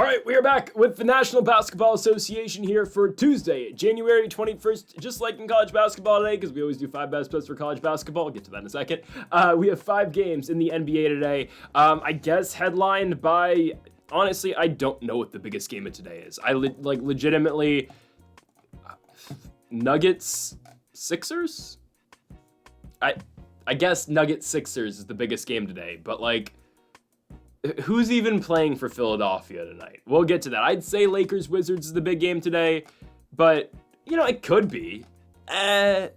right, we are back with the National Basketball Association here for Tuesday, January 21st, just like in college basketball today, because we always do 5 best bets for college basketball. I'll get to that in a second. We have 5 games in the NBA today. I guess headlined by, honestly, I don't know what the biggest game of today is. Legitimately, Nuggets, Sixers? I guess Nuggets, Sixers is the biggest game today, but who's even playing for Philadelphia tonight? We'll get to that. I'd say Lakers Wizards is the big game today, but it could be. I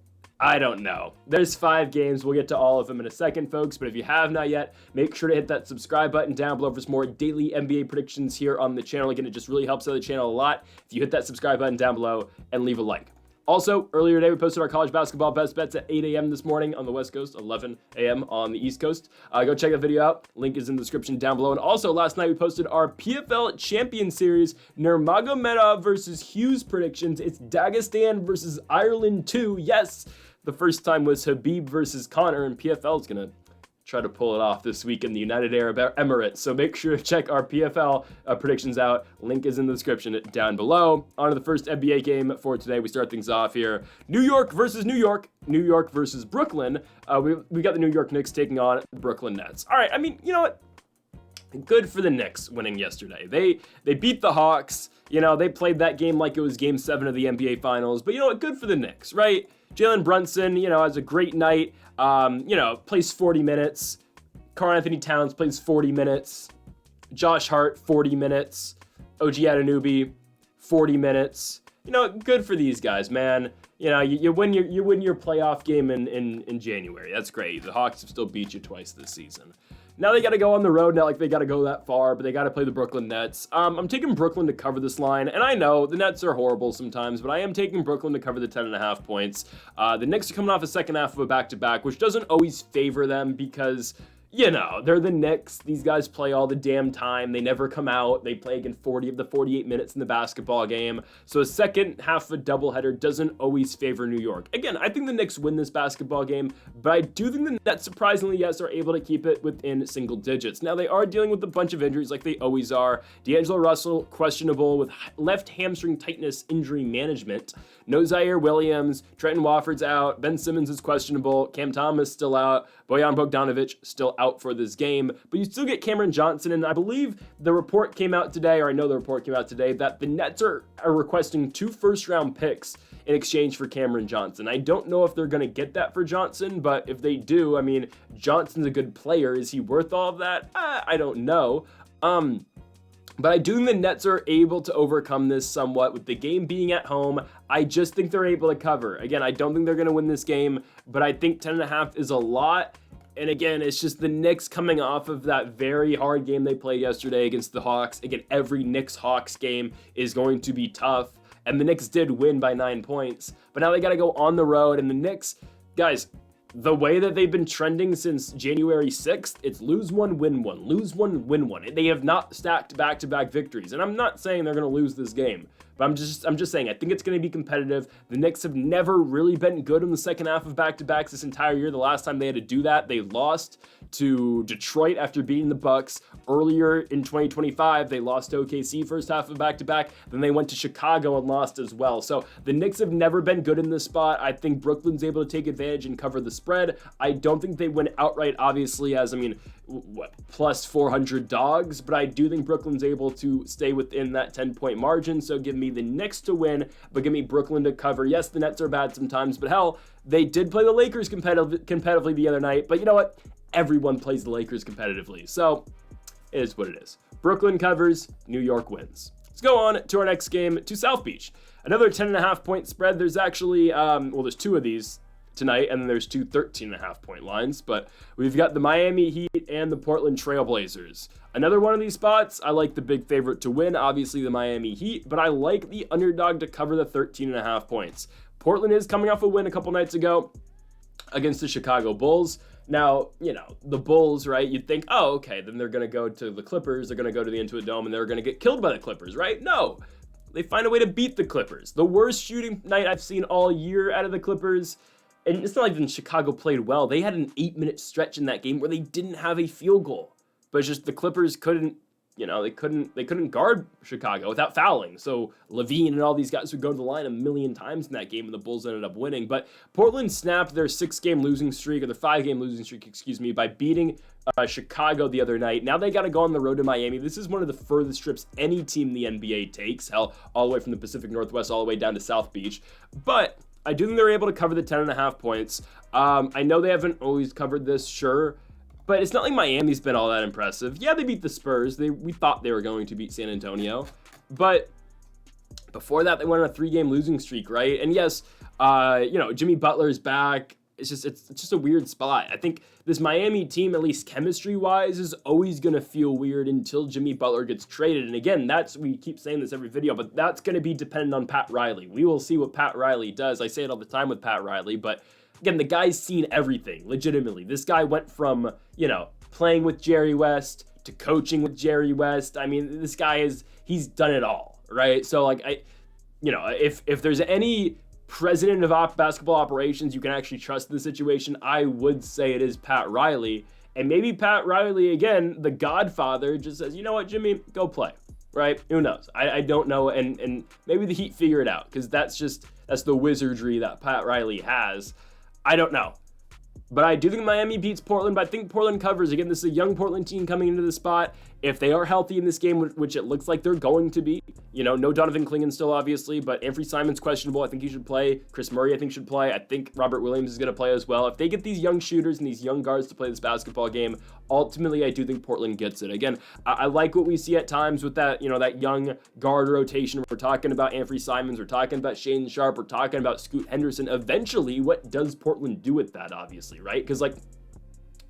don't know. There's 5 games. We'll get to all of them in a second, folks. But if you have not yet, make sure to hit that subscribe button down below for some more daily NBA predictions here on the channel. Again, it just really helps out the channel a lot if you hit that subscribe button down below and leave a like. Also, earlier today, we posted our college basketball best bets at 8 a.m. this morning on the West Coast, 11 a.m. on the East Coast. Go check that video out. Link is in the description down below. And also, last night, we posted our PFL Champion Series, Nurmagomedov versus Hughes predictions. It's Dagestan versus Ireland 2. Yes, the first time was Habib versus Connor, and PFL is going to try to pull it off this week in the United Arab Emirates. So make sure to check our PFL predictions out. Link is in the description down below. On to the first NBA game for today. We start things off here. New York versus New York. New York versus Brooklyn. We got the New York Knicks taking on the Brooklyn Nets. All right, I mean, you know what? Good for the Knicks winning yesterday. They beat the Hawks. They played that game like it was Game 7 of the NBA Finals. But you know what? Good for the Knicks, right? Jalen Brunson, has a great night. Plays 40 minutes. Karl Anthony Towns plays 40 minutes. Josh Hart, 40 minutes. OG Anunoby, 40 minutes. Good for these guys, man. You win your playoff game in January. That's great. The Hawks have still beat you twice this season. Now they got to go on the road. Not like they got to go that far, but they got to play the Brooklyn Nets. I'm taking Brooklyn to cover this line, and I know the Nets are horrible sometimes, but I am taking Brooklyn to cover the 10.5 points. The Knicks are coming off a second half of a back-to-back, which doesn't always favor them because they're the Knicks. These guys play all the damn time. They never come out. They play again 40 of the 48 minutes in the basketball game. So a second half of a doubleheader doesn't always favor New York. Again, I think the Knicks win this basketball game, but I do think the Nets, surprisingly, yes, are able to keep it within single digits. Now, they are dealing with a bunch of injuries like they always are. D'Angelo Russell, questionable with left hamstring tightness injury management. No Zaire Williams. Trenton Wofford's out. Ben Simmons is questionable. Cam Thomas still out. Bojan Bogdanovic still out for this game, but you still get Cameron Johnson, and I believe the report came out today, or I know the report came out today, that the Nets are requesting 2 first-round picks in exchange for Cameron Johnson. I don't know if they're going to get that for Johnson, but if they do, I mean, Johnson's a good player. Is he worth all of that? I don't know. But I do think the Nets are able to overcome this somewhat with the game being at home. I just think they're able to cover. Again, I don't think they're going to win this game, but I think 10.5 is a lot. And again, it's just the Knicks coming off of that very hard game they played yesterday against the Hawks. Again, every Knicks-Hawks game is going to be tough. And the Knicks did win by 9 points. But now they got to go on the road. And the Knicks, guys, the way that they've been trending since January 6th, it's lose one, win one, lose one, win one. They have not stacked back-to-back victories. And I'm not saying they're going to lose this game, but I'm just saying I think it's going to be competitive. The Knicks have never really been good in the second half of back-to-backs this entire year. The last time they had to do that, they lost to Detroit after beating the Bucks. Earlier in 2025, they lost to OKC first half of back-to-back. Then they went to Chicago and lost as well. So the Knicks have never been good in this spot. I think Brooklyn's able to take advantage and cover the spread. I don't think they win outright, obviously, as, plus 400 dogs, but I do think Brooklyn's able to stay within that 10-point margin. So give me the Knicks to win, but give me Brooklyn to cover. Yes, the Nets are bad sometimes, but hell, they did play the Lakers competitively the other night. But you know what? Everyone plays the Lakers competitively. So it is what it is. Brooklyn covers, New York wins. Let's go on to our next game, to South Beach. Another 10.5 point spread. There's actually, there's 2 of these tonight, and then there's 2 13.5 point lines, but we've got the Miami Heat and the Portland Trail Blazers. Another one of these spots, I like the big favorite to win, obviously the Miami Heat, but I like the underdog to cover the 13.5 points. Portland is coming off a win a couple nights ago against the Chicago Bulls. Now, the Bulls, right? You'd think, oh, okay, then they're going to go to the Clippers, they're going to go to the Intuit Dome, and they're going to get killed by the Clippers, right? No. They find a way to beat the Clippers. The worst shooting night I've seen all year out of the Clippers. And it's not like Chicago played well. They had an 8-minute stretch in that game where they didn't have a field goal. But it's just the Clippers couldn't they couldn't guard Chicago without fouling. So Levine and all these guys would go to the line a million times in that game, and the Bulls ended up winning. But Portland snapped their 5-game losing streak, excuse me, by beating Chicago the other night. Now they got to go on the road to Miami. This is one of the furthest trips any team in the NBA takes, hell, all the way from the Pacific Northwest all the way down to South Beach. But I do think they're able to cover the 10.5 points. I know they haven't always covered this, sure, but it's not like Miami's been all that impressive. Yeah, they beat the Spurs. We thought they were going to beat San Antonio. But before that, they went on a 3-game losing streak, right? And yes, Jimmy Butler's back. It's just a weird spot. I think this Miami team, at least chemistry-wise, is always going to feel weird until Jimmy Butler gets traded. And again, we keep saying this every video, but that's going to be dependent on Pat Riley. We will see what Pat Riley does. I say it all the time with Pat Riley, but again, the guy's seen everything, legitimately. This guy went from, playing with Jerry West to coaching with Jerry West. I mean, this guy he's done it all, right? So, if there's any president of basketball operations you can actually trust in the situation, I would say it is Pat Riley. And maybe Pat Riley, again, the godfather, just says, you know what, Jimmy, go play, right? Who knows? I don't know, and maybe the Heat figure it out, because that's the wizardry that Pat Riley has. I don't know. But I do think Miami beats Portland, but I think Portland covers. Again, this is a young Portland team coming into the spot. If they are healthy in this game, which it looks like they're going to be, no Donovan Clingan still, obviously, but Anthony Simon's questionable. I think he should play. Chris Murray, I think, should play. I think Robert Williams is going to play as well. If they get these young shooters and these young guards to play this basketball game, ultimately, I do think Portland gets it. Again, I like what we see at times with that, that young guard rotation. We're talking about Anthony Simons. We're talking about Shane Sharp. We're talking about Scoot Henderson. Eventually, what does Portland do with that, obviously, right? Because,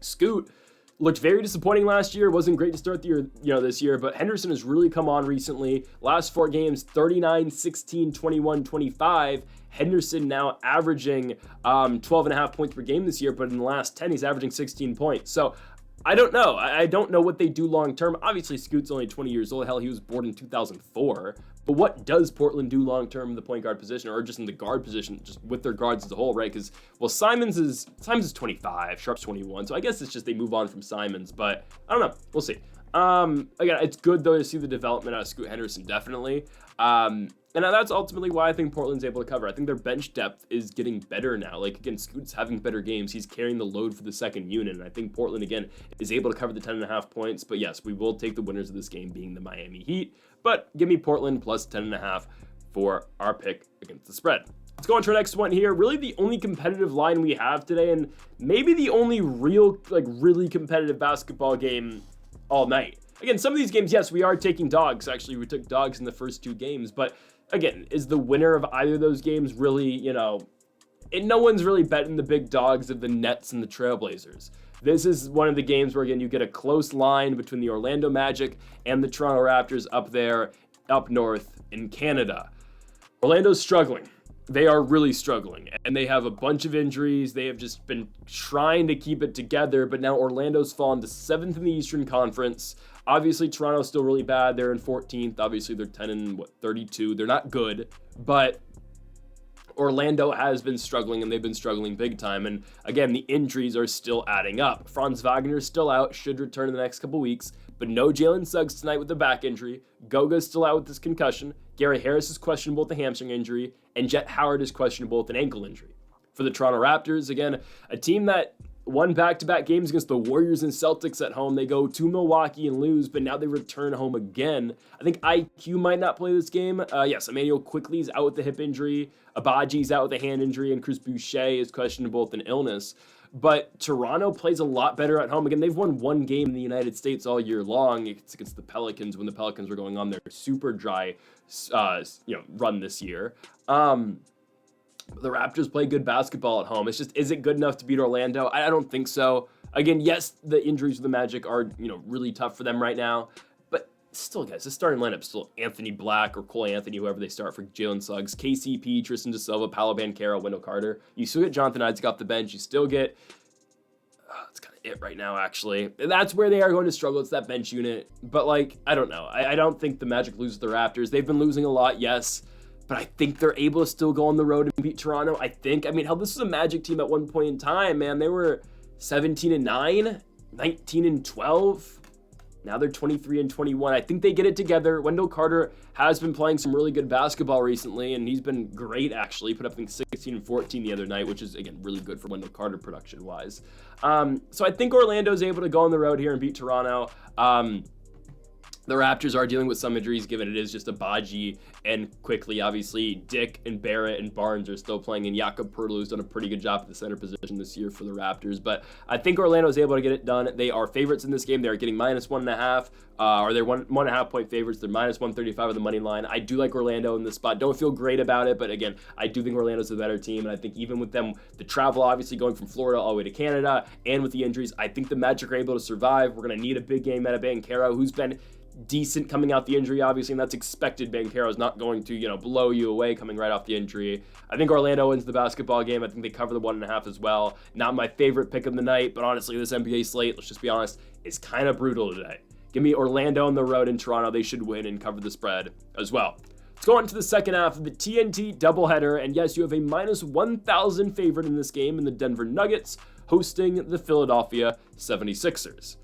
Scoot looked very disappointing last year. Wasn't great to start the year, this year, but Henderson has really come on recently. Last 4 games, 39, 16, 21, 25. Henderson now averaging 12.5 points per game this year, but in the last 10, he's averaging 16 points. So I don't know. I don't know what they do long term. Obviously, Scoot's only 20 years old. Hell, he was born in 2004. But what does Portland do long term in the point guard position, or just in the guard position, just with their guards as a whole, right? Because, Simons is 25, Sharp's 21, so I guess it's just they move on from Simons, but I don't know. We'll see. Again, it's good, though, to see the development out of Scoot Henderson, definitely. And that's ultimately why I think Portland's able to cover. I think their bench depth is getting better now. Again, Scoot's having better games. He's carrying the load for the second unit, and I think Portland, again, is able to cover the 10.5 points. But yes, we will take the winners of this game being the Miami Heat. But give me Portland plus 10.5 for our pick against the spread. Let's go on to our next one here. Really the only competitive line we have today, and maybe the only real, really competitive basketball game all night. Again, some of these games, yes, we are taking dogs. Actually, we took dogs in the first 2 games, but again, is the winner of either of those games really, no one's really betting the big dogs of the Nets and the Trailblazers. This is one of the games where, again, you get a close line between the Orlando Magic and the Toronto Raptors up north in Canada. Orlando's struggling. They are really struggling, and they have a bunch of injuries. They have just been trying to keep it together, but now Orlando's fallen to 7th in the Eastern Conference. Obviously, Toronto's still really bad. They're in 14th. Obviously, they're 10 and 32. They're not good, but Orlando has been struggling, and they've been struggling big time. And again, the injuries are still adding up. Franz Wagner's still out, should return in the next couple weeks, but no Jalen Suggs tonight with a back injury. Goga's still out with this concussion. Gary Harris is questionable with a hamstring injury, and Jet Howard is questionable with an ankle injury. For the Toronto Raptors, again, a team that won back-to-back games against the Warriors and Celtics at home. They go to Milwaukee and lose, but now they return home again. I think IQ might not play this game. Yes, Emmanuel Quickley's out with a hip injury. Abaji's out with a hand injury, and Chris Boucher is questionable with an illness. But Toronto plays a lot better at home. Again, they've won 1 game in the United States all year long. It's against the Pelicans when the Pelicans were going on their super dry run this year. The Raptors play good basketball at home. It's just, is it good enough to beat Orlando? I don't think so. Again, yes, the injuries of the Magic are, really tough for them right now. But still, guys, the starting lineup still Anthony Black or Cole Anthony, whoever they start for Jalen Suggs, KCP, Tristan DeSilva, Paolo Banchero, Wendell Carter. You still get Jonathan Isaac off the bench. You still get, that's kind of it right now, actually. That's where they are going to struggle. It's that bench unit. But, I don't know. I don't think the Magic lose the Raptors. They've been losing a lot, yes. But I think they're able to still go on the road and beat Toronto. Hell, this was a Magic team at one point in time, man. They were 17-9, 19-12. Now they're 23 and 21. I think they get it together. Wendell Carter has been playing some really good basketball recently, and he's been great, actually. Put up, I think, 16 and 14 the other night, which is, again, really good for Wendell Carter production-wise. So I think Orlando's able to go on the road here and beat Toronto. The Raptors are dealing with some injuries, given it is just a Baji and quickly, obviously, Dick and Barrett and Barnes are still playing, and Jakob Poeltl's done a pretty good job at the center position this year for the Raptors. But I think Orlando is able to get it done. They are favorites in this game. They're getting -1.5, or they're 1.5 point favorites. They're -135 on the money line. I do like Orlando in this spot. Don't feel great about it, but again, I do think Orlando's the better team, and I think even with them, the travel obviously going from Florida all the way to Canada, and with the injuries, I think the Magic are able to survive. We're going to need a big game out of Banchero, who's been decent coming out the injury, obviously, and that's expected. Banchero is not going to, blow you away coming right off the injury. I think Orlando wins the basketball game. I think they cover the 1.5 as well. Not my favorite pick of the night, but honestly, this NBA slate, let's just be honest, is kind of brutal today. Give me Orlando on the road in Toronto. They should win and cover the spread as well. Let's go on to the second half of the TNT doubleheader, and yes, you have a -1,000 favorite in this game in the Denver Nuggets hosting the Philadelphia 76ers.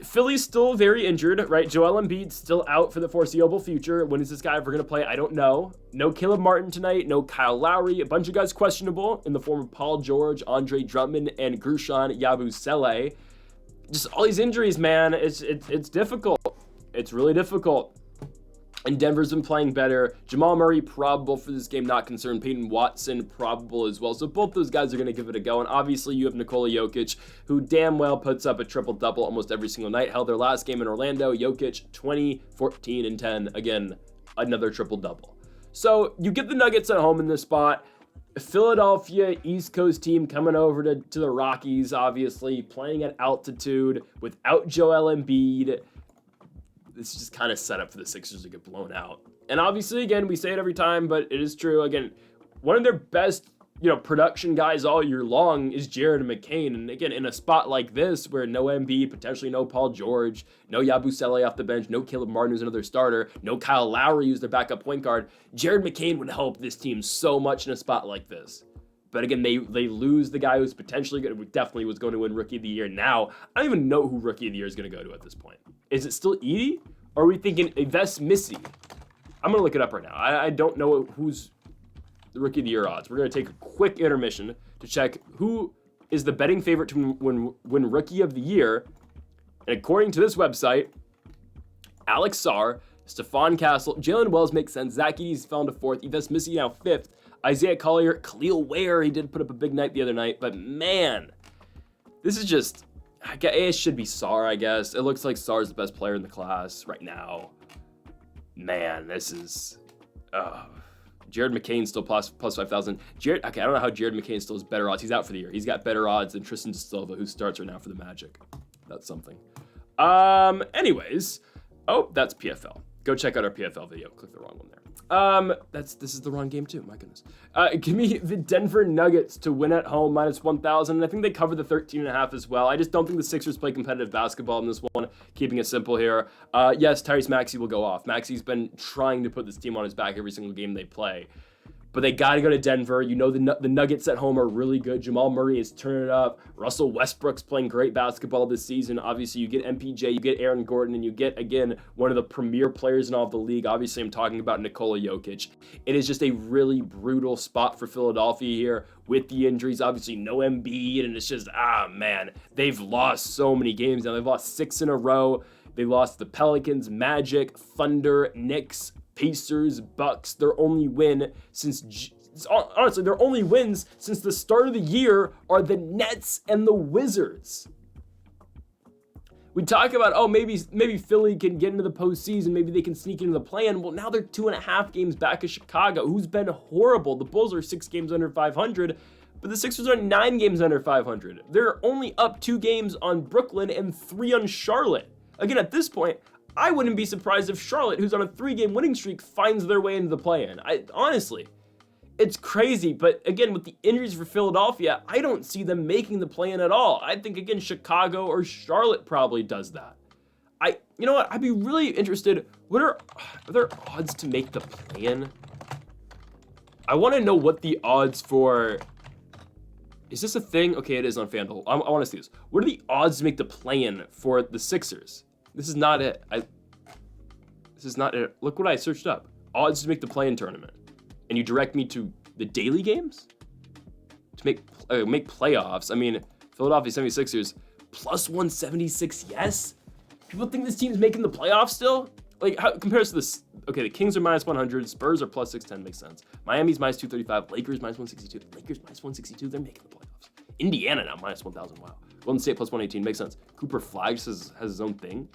Philly's still very injured, right? Joel Embiid's still out for the foreseeable future. When is this guy ever going to play? I don't know. No Caleb Martin tonight, no Kyle Lowry, a bunch of guys questionable in the form of Paul George, Andre Drummond, and Gershon Yabusele. Just all these injuries, man. It's difficult. It's really difficult. And Denver's been playing better. Jamal Murray probable for this game, not concerned. Peyton Watson probable as well. So both those guys are going to give it a go. And obviously you have Nikola Jokic, who damn well puts up a triple-double almost every single night. Held their last game in Orlando. Jokic, 20, 14, and 10. Again, another triple-double. So you get the Nuggets at home in this spot. Philadelphia East Coast team coming over to the Rockies, obviously, playing at altitude without Joel Embiid. This is just kind of set up for the Sixers to get blown out. And obviously, again, we say it every time, but it is true. Again, one of their best, production guys all year long is Jared McCain. And again, in a spot like this where no Embiid, potentially no Paul George, no Yabusele off the bench, no Caleb Martin who's another starter, no Kyle Lowry who's their backup point guard, Jared McCain would help this team so much in a spot like this. But again, they lose the guy who's potentially definitely was going to win Rookie of the Year. Now, I don't even know who Rookie of the Year is going to go to at this point. Is it still Edie? Or are we thinking Yves Missy? I'm going to look it up right now. I don't know who's the Rookie of the Year odds. We're going to take a quick intermission to check who is the betting favorite to win Rookie of the Year. And according to this website, Alex Sarr, Stephon Castle, Jalen Wells makes sense. Zach Edey's fell into 4th. Yves Missy now 5th. Isaiah Collier, Khalil Ware, he did put up a big night the other night. But man, this is just... it should be Sarr, I guess. It looks like Sarr's the best player in the class right now. Man, this is... Jared McCain still plus 5,000. I don't know how Jared McCain still has better odds. He's out for the year. He's got better odds than Tristan De Silva, who starts right now for the Magic. That's something. Anyways. Oh, that's PFL. Go check out our PFL video. Click the wrong one there. This is the wrong game too. My goodness. Give me the Denver Nuggets to win at home -1,000. And I think they cover the 13.5 as well. I just don't think the Sixers play competitive basketball in this one. Keeping it simple here. Yes, Tyrese Maxey will go off. Maxey's been trying to put this team on his back every single game they play. But they got to go to Denver. The Nuggets at home are really good. Jamal Murray is turning it up. Russell Westbrook's playing great basketball this season. Obviously, you get MPJ, you get Aaron Gordon, and you get, again, one of the premier players in all of the league. Obviously, I'm talking about Nikola Jokic. It is just a really brutal spot for Philadelphia here with the injuries. Obviously, no Embiid, and it's just, man, they've lost so many games now. They've lost 6 in a row. They lost the Pelicans, Magic, Thunder, Knicks, Pacers, Bucks. Their only win honestly, their only wins since the start of the year are the Nets and the Wizards. We talk about, maybe Philly can get into the postseason. Maybe they can sneak into the play-in. Well, now they're 2.5 games back of Chicago, who's been horrible. The Bulls are 6 games under 500, but the Sixers are 9 games under 500. They're only up 2 games on Brooklyn and 3 on Charlotte. Again, at this point, I wouldn't be surprised if Charlotte, who's on a 3-game winning streak, finds their way into the play-in. Honestly, it's crazy. But again, with the injuries for Philadelphia, I don't see them making the play-in at all. I think, again, Chicago or Charlotte probably does that. You know what? I'd be really interested. Are there odds to make the play-in? I want to know what the odds for Is this a thing? Okay, it is on FanDuel. I want to see this. What are the odds to make the play-in for the Sixers? This is not it. This is not it. Look what I searched up. Odds to make the play-in tournament. And you direct me to the daily games? To make playoffs. I mean, Philadelphia 76ers, plus 176, yes? People think this team's making the playoffs still? Like, how it compares to this? Okay, the Kings are minus 100. Spurs are plus 610, makes sense. Miami's minus 235. Lakers minus 162. Lakers minus 162, they're making the playoffs. Indiana now minus 1,000, wow. Golden State plus 118, makes sense. Cooper Flag has his own thing.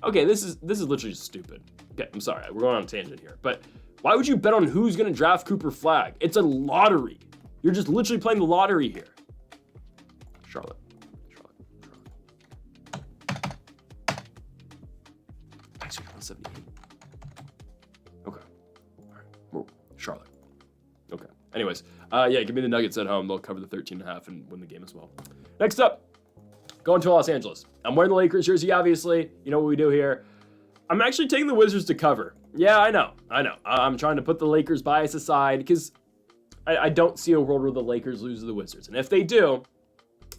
Okay, this is literally just stupid. Okay, I'm sorry, we're going on a tangent here. But why would you bet on who's going to draft Cooper Flag? It's a lottery. You're just literally playing the lottery here. Charlotte. Actually, 178. Okay. All right. Whoa. Charlotte. Okay. Anyways, yeah, give me the Nuggets at home. They'll cover the 13.5 and win the game as well. Next up, going to Los Angeles. I'm wearing the Lakers jersey, obviously. You know what we do here. I'm actually taking the Wizards to cover. Yeah, I know. I'm trying to put the Lakers bias aside because I don't see a world where the Lakers lose to the Wizards. And if they do,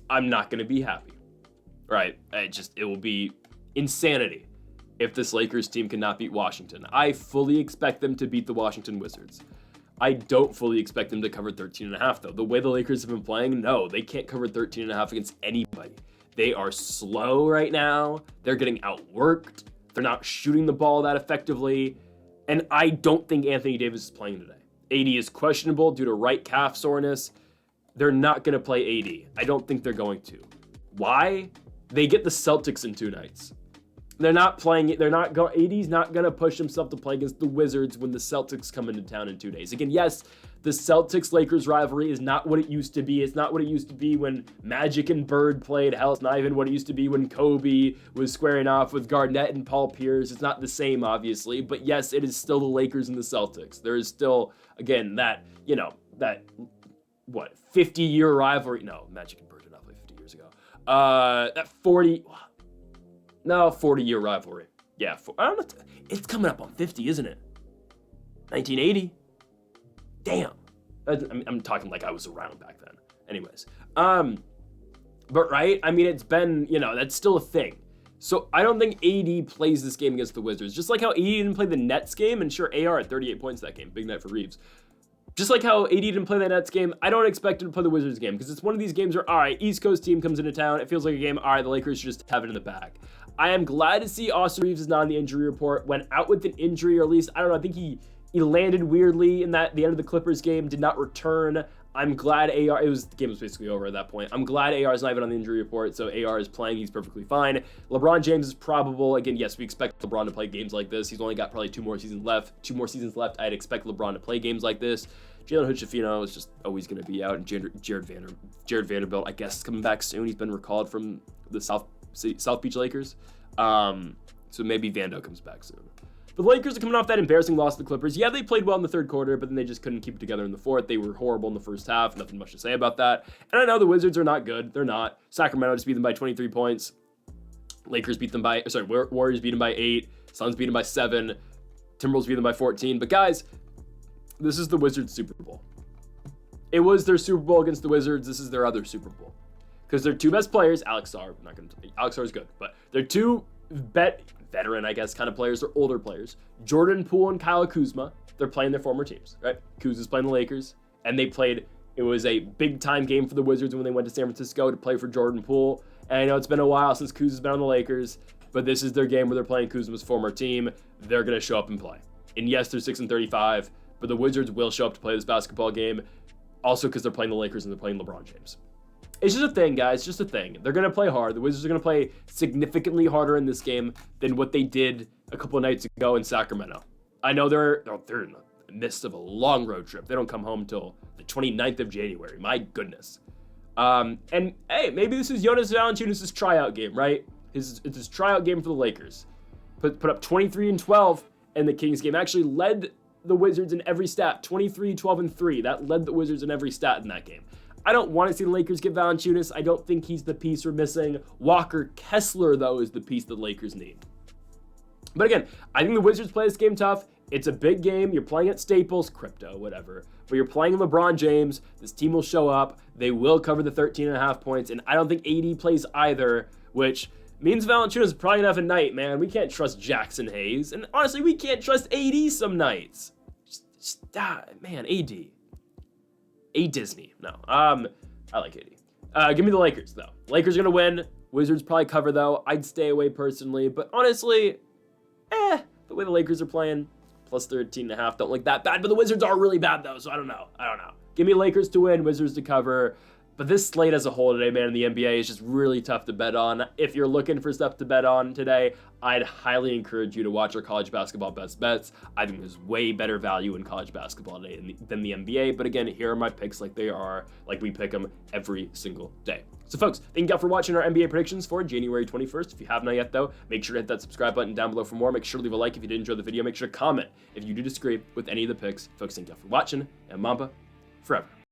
I'm not going to be happy. Right? It will be insanity if this Lakers team cannot beat Washington. I fully expect them to beat the Washington Wizards. I don't fully expect them to cover 13.5, though. The way the Lakers have been playing, no, they can't cover 13.5 against anybody. They are slow right now. They're getting outworked. They're not shooting the ball that effectively. And I don't think Anthony Davis is playing today. AD is questionable due to right calf soreness. They're not going to play AD. I don't think they're going to. Why? They get the Celtics in 2 nights. They're not playing it. AD's not going to push himself to play against the Wizards when the Celtics come into town in 2 days. Again, yes, the Celtics-Lakers rivalry is not what it used to be. It's not what it used to be when Magic and Bird played. Hell, it's not even what it used to be when Kobe was squaring off with Garnett and Paul Pierce. It's not the same, obviously. But yes, it is still the Lakers and the Celtics. There is still, again, that 50-year rivalry. No, Magic and Bird did not play 50 years ago. That 40-year rivalry. Yeah, I don't know. It's coming up on 50, isn't it? 1980. Damn. I'm talking like I was around back then. Anyways. But right? I mean, it's been, that's still a thing. So I don't think AD plays this game against the Wizards. Just like how AD didn't play the Nets game, and sure, AR at 38 points that game. Big night for Reeves. Just like how AD didn't play that Nets game, I don't expect him to play the Wizards game because it's one of these games where, all right, East Coast team comes into town. It feels like a game. All right, the Lakers should just have it in the bag. I am glad to see Austin Reeves is not on the injury report. Went out with an injury, or at least, I don't know, I think he landed weirdly in the end of the Clippers game, did not return. I'm glad the game was basically over at that point. I'm glad AR is not even on the injury report, so AR is playing, he's perfectly fine. LeBron James is probable. Again, yes, we expect LeBron to play games like this. He's only got probably 2 more seasons left. I'd expect LeBron to play games like this. Jalen Hood-Schifino is just always going to be out, and Jared Vanderbilt, I guess, is coming back soon. He's been recalled from the South Beach Lakers, so maybe Vando comes back soon. But the Lakers are coming off that embarrassing loss to the Clippers. Yeah, they played well in the third quarter, but then they just couldn't keep it together in the fourth. They were horrible in the first half. Nothing much to say about that. And I know the Wizards are not good. They're not. Sacramento just beat them by 23 points. Warriors beat them by 8. Suns beat them by 7. Timberwolves beat them by 14. But guys, this is the Wizards Super Bowl. It was their Super Bowl against the Wizards. This is their other Super Bowl. Because their 2 best players, Alex Sarr is good, but their 2 veteran, I guess, kind of players. They're older players. Jordan Poole and Kyle Kuzma. They're playing their former teams, right? Kuzma's playing the Lakers, and it was a big-time game for the Wizards when they went to San Francisco to play for Jordan Poole. And I know it's been a while since Kuzma's been on the Lakers, but this is their game where they're playing Kuzma's former team. They're going to show up and play. And yes, they're 6-35, but the Wizards will show up to play this basketball game, also because they're playing the Lakers and they're playing LeBron James. It's just a thing, guys. Just a thing. They're going to play hard. The Wizards are going to play significantly harder in this game than what they did a couple of nights ago in Sacramento. I know they're in the midst of a long road trip. They don't come home until the 29th of January. My goodness. And hey, maybe this is Jonas Valanciunas' tryout game, right? It's his tryout game for the Lakers. Put up 23 and 12 in the Kings game. Actually led the Wizards in every stat. 23, 12, and 3. That led the Wizards in every stat in that game. I don't want to see the Lakers get Valanciunas. I don't think he's the piece we're missing. Walker Kessler, though, is the piece the Lakers need. But again, I think the Wizards play this game tough. It's a big game. You're playing at Staples, crypto, whatever. But you're playing LeBron James. This team will show up. They will cover the 13.5 points. And I don't think AD plays either, which means Valanciunas probably enough at night, man. We can't trust Jackson Hayes. And honestly, we can't trust AD some nights. Man, AD. A Disney. No. I like AD. Give me the Lakers, though. Lakers are going to win. Wizards probably cover, though. I'd stay away personally. But honestly, the way the Lakers are playing, plus 13.5, don't look that bad. But the Wizards are really bad, though, so I don't know. Give me Lakers to win, Wizards to cover. But this slate as a whole today, man, in the NBA is just really tough to bet on. If you're looking for stuff to bet on today, I'd highly encourage you to watch our college basketball best bets. I think there's way better value in college basketball today than the NBA. But again, here are my picks like we pick them every single day. So folks, thank you all for watching our NBA predictions for January 21st. If you have not yet, though, make sure to hit that subscribe button down below for more. Make sure to leave a like if you did enjoy the video. Make sure to comment if you do disagree with any of the picks. Folks, thank you all for watching, and Mamba forever.